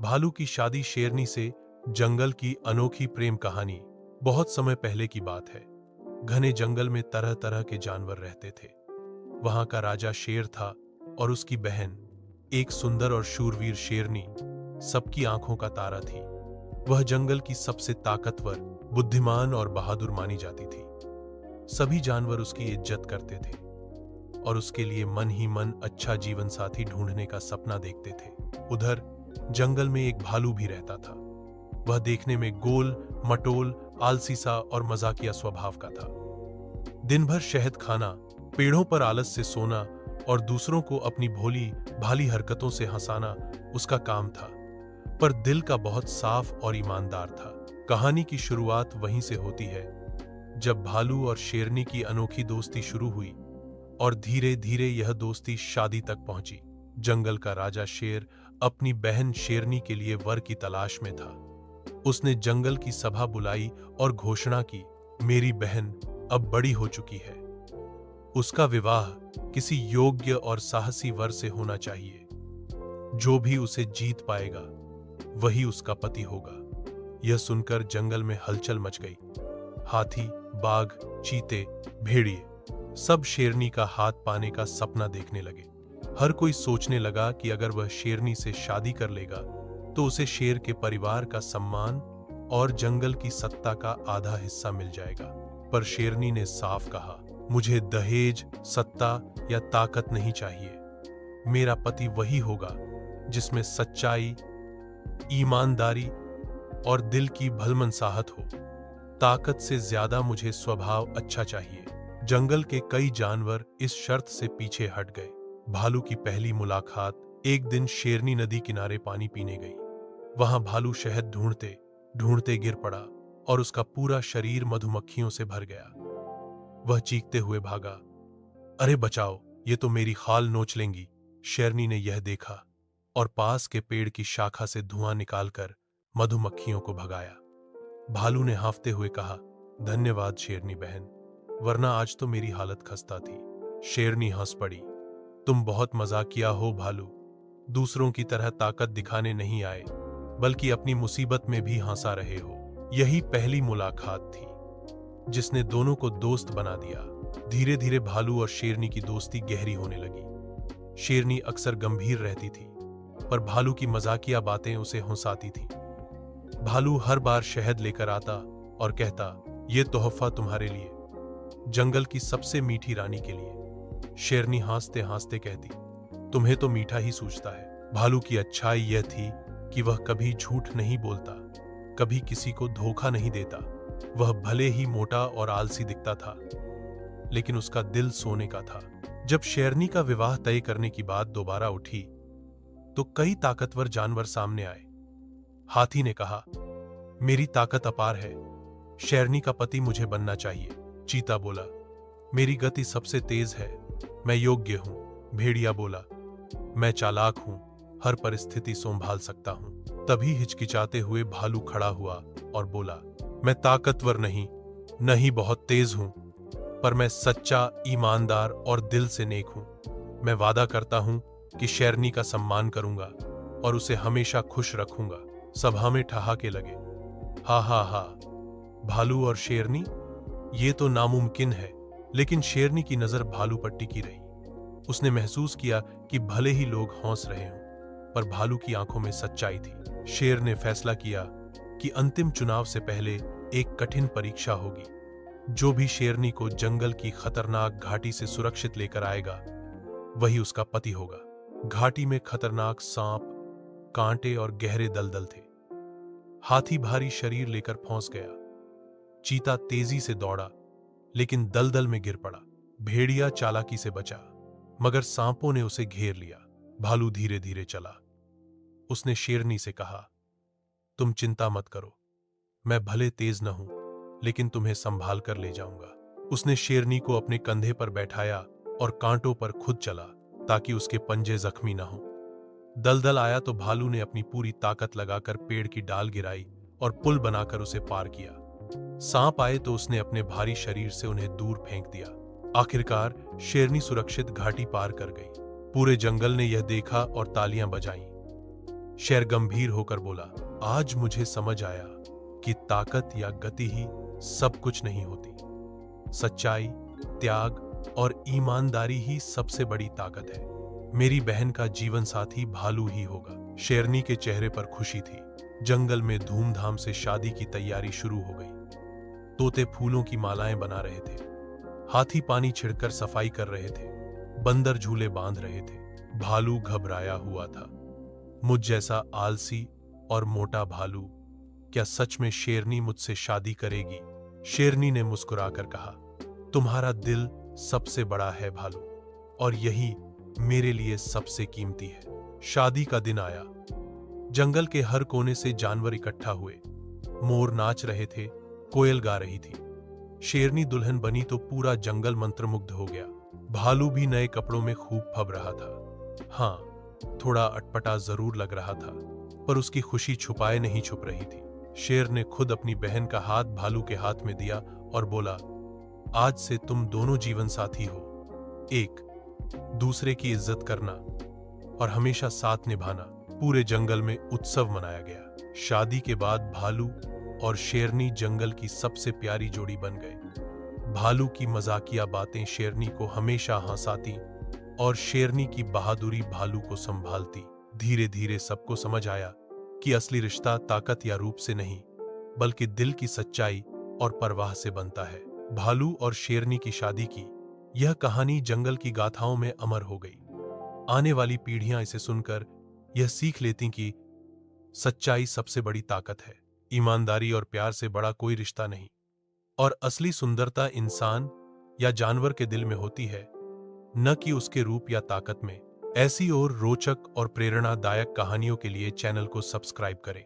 भालू की शादी शेरनी से, जंगल की अनोखी प्रेम कहानी। बहुत समय पहले की बात है। घने जंगल में तरह तरह के जानवर रहते थे। वहां का राजा शेर था और उसकी बहन, एक सुंदर और शूरवीर शेरनी, सबकी आंखों का तारा थी। वह जंगल की सबसे ताकतवर, बुद्धिमान और बहादुर मानी जाती थी। सभी जानवर उसकी इज्जत करते थे और उसके लिए मन ही मन अच्छा जीवन साथी ढूंढने का सपना देखते थे। उधर जंगल में एक भालू भी रहता था। वह देखने में गोल मटोल, आलसी सा और मजाकिया स्वभाव का था। दिन भर शहद खाना, पेड़ों पर आलस से सोना और दूसरों को अपनी भोली भाली हरकतों से हंसाना उसका काम था। पर दिल का बहुत साफ और ईमानदार था। कहानी की शुरुआत वहीं से होती है, जब भालू और शेरनी की अनोखी दोस्ती शुरू हुई और धीरे धीरे यह दोस्ती शादी तक पहुंची। जंगल का राजा शेर अपनी बहन शेरनी के लिए वर की तलाश में था। उसने जंगल की सभा बुलाई और घोषणा की, मेरी बहन अब बड़ी हो चुकी है। उसका विवाह किसी योग्य और साहसी वर से होना चाहिए। जो भी उसे जीत पाएगा वही उसका पति होगा। यह सुनकर जंगल में हलचल मच गई। हाथी, बाघ, चीते, भेड़िए सब शेरनी का हाथ पाने का सपना देखने लगे। हर कोई सोचने लगा कि अगर वह शेरनी से शादी कर लेगा तो उसे शेर के परिवार का सम्मान और जंगल की सत्ता का आधा हिस्सा मिल जाएगा। पर शेरनी ने साफ कहा, मुझे दहेज, सत्ता या ताकत नहीं चाहिए। मेरा पति वही होगा जिसमें सच्चाई, ईमानदारी और दिल की भलमनसाहत हो। ताकत से ज्यादा मुझे स्वभाव अच्छा चाहिए। जंगल के कई जानवर इस शर्त से पीछे हट गए। भालू की पहली मुलाकात एक दिन शेरनी नदी किनारे पानी पीने गई। वहां भालू शहद ढूंढते ढूंढते गिर पड़ा और उसका पूरा शरीर मधुमक्खियों से भर गया। वह चीखते हुए भागा, अरे बचाओ, ये तो मेरी खाल नोच लेंगी। शेरनी ने यह देखा और पास के पेड़ की शाखा से धुआं निकालकर मधुमक्खियों को भगाया। भालू ने हांफते हुए कहा, धन्यवाद शेरनी बहन, वरना आज तो मेरी हालत खस्ता थी। शेरनी हंस पड़ी, तुम बहुत मजाकिया हो भालू। दूसरों की तरह ताकत दिखाने नहीं आए, बल्कि अपनी मुसीबत में भी हंसा रहे हो। यही पहली मुलाकात थी जिसने दोनों को दोस्त बना दिया। धीरे धीरे भालू और शेरनी की दोस्ती गहरी होने लगी। शेरनी अक्सर गंभीर रहती थी, पर भालू की मजाकिया बातें उसे हंसाती थीं। भालू हर बार शहद लेकर आता और कहता, ये तोहफा तुम्हारे लिए, जंगल की सबसे मीठी रानी के लिए। शेरनी हंसते हंसते कहती, तुम्हें तो मीठा ही सूझता है। भालू की अच्छाई यह थी कि वह कभी झूठ नहीं बोलता, कभी किसी को धोखा नहीं देता। वह भले ही मोटा और आलसी दिखता था, लेकिन उसका दिल सोने का था। जब शेरनी का विवाह तय करने की बात दोबारा उठी तो कई ताकतवर जानवर सामने आए। हाथी ने कहा, मेरी ताकत अपार है, शेरनी का पति मुझे बनना चाहिए। चीता बोला, मेरी गति सबसे तेज है, मैं योग्य हूं। भेड़िया बोला, मैं चालाक हूं, हर परिस्थिति संभाल सकता हूं। तभी हिचकिचाते हुए भालू खड़ा हुआ और बोला, मैं ताकतवर नहीं बहुत तेज हूं, पर मैं सच्चा, ईमानदार और दिल से नेक हूं। मैं वादा करता हूं कि शेरनी का सम्मान करूंगा और उसे हमेशा खुश रखूंगा। सभा में ठहाके लगे, हा हा हा, भालू और शेरनी, ये तो नामुमकिन है। लेकिन शेरनी की नजर भालू पर टिकी रही। उसने महसूस किया कि भले ही लोग हंस रहे हों, पर भालू की आंखों में सच्चाई थी। शेर ने फैसला किया कि अंतिम चुनाव से पहले एक कठिन परीक्षा होगी। जो भी शेरनी को जंगल की खतरनाक घाटी से सुरक्षित लेकर आएगा वही उसका पति होगा। घाटी में खतरनाक सांप, कांटे और गहरे दलदल थे। हाथी भारी शरीर लेकर फंस गया। चीता तेजी से दौड़ा, लेकिन दलदल में गिर पड़ा। भेड़िया चालाकी से बचा, मगर सांपों ने उसे घेर लिया। भालू धीरे धीरे चला। उसने शेरनी से कहा, तुम चिंता मत करो, मैं भले तेज न हूं, लेकिन तुम्हें संभाल कर ले जाऊंगा। उसने शेरनी को अपने कंधे पर बैठाया और कांटों पर खुद चला, ताकि उसके पंजे जख्मी न हो। दलदल आया तो भालू ने अपनी पूरी ताकत लगाकर पेड़ की डाल गिराई और पुल बनाकर उसे पार किया। सांप आए तो उसने अपने भारी शरीर से उन्हें दूर फेंक दिया। आखिरकार शेरनी सुरक्षित घाटी पार कर गई। पूरे जंगल ने यह देखा और तालियां बजाईं। शेर गंभीर होकर बोला, आज मुझे समझ आया कि ताकत या गति ही सब कुछ नहीं होती। सच्चाई, त्याग और ईमानदारी ही सबसे बड़ी ताकत है। मेरी बहन का जीवन साथी भालू ही होगा। शेरनी के चेहरे पर खुशी थी। जंगल में धूमधाम से शादी की तैयारी शुरू हो गई। तोते फूलों की मालाएं बना रहे थे, हाथी पानी छिड़कर सफाई कर रहे थे, बंदर झूले बांध रहे थे। भालू घबराया हुआ था। मुझ जैसा आलसी और मोटा भालू, क्या सच में शेरनी मुझसे शादी करेगी? शेरनी ने मुस्कुराकर कहा, तुम्हारा दिल सबसे बड़ा है भालू, और यही मेरे लिए सबसे कीमती है। शादी का दिन आया। जंगल के हर कोने से जानवर इकट्ठा हुए। मोर नाच रहे थे, कोयल गा रही थी। शेरनी दुल्हन बनी तो पूरा जंगल मंत्रमुग्ध हो गया। भालू भी नए कपड़ों में खूब फब रहा था। हाँ, थोड़ा अटपटा जरूर लग रहा था, पर उसकी खुशी छुपाए नहीं छुप रही थी। शेर ने खुद अपनी बहन का हाथ भालू के हाथ में दिया और बोला, आज से तुम दोनों जीवन साथी हो। एक दूसरे की इज्जत करना और हमेशा साथ निभाना। पूरे जंगल में उत्सव मनाया गया। शादी के बाद भालू और शेरनी जंगल की सबसे प्यारी जोड़ी बन गए। भालू की मजाकिया बातें शेरनी को हमेशा हंसाती और शेरनी की बहादुरी भालू को संभालती। धीरे धीरे सबको समझ आया कि असली रिश्ता ताकत या रूप से नहीं, बल्कि दिल की सच्चाई और परवाह से बनता है। भालू और शेरनी की शादी की यह कहानी जंगल की गाथाओं में अमर हो गई। आने वाली पीढ़ियां इसे सुनकर यह सीख लेती कि सच्चाई सबसे बड़ी ताकत है, ईमानदारी और प्यार से बड़ा कोई रिश्ता नहीं, और असली सुंदरता इंसान या जानवर के दिल में होती है, न कि उसके रूप या ताकत में। ऐसी और रोचक और प्रेरणादायक कहानियों के लिए चैनल को सब्सक्राइब करें।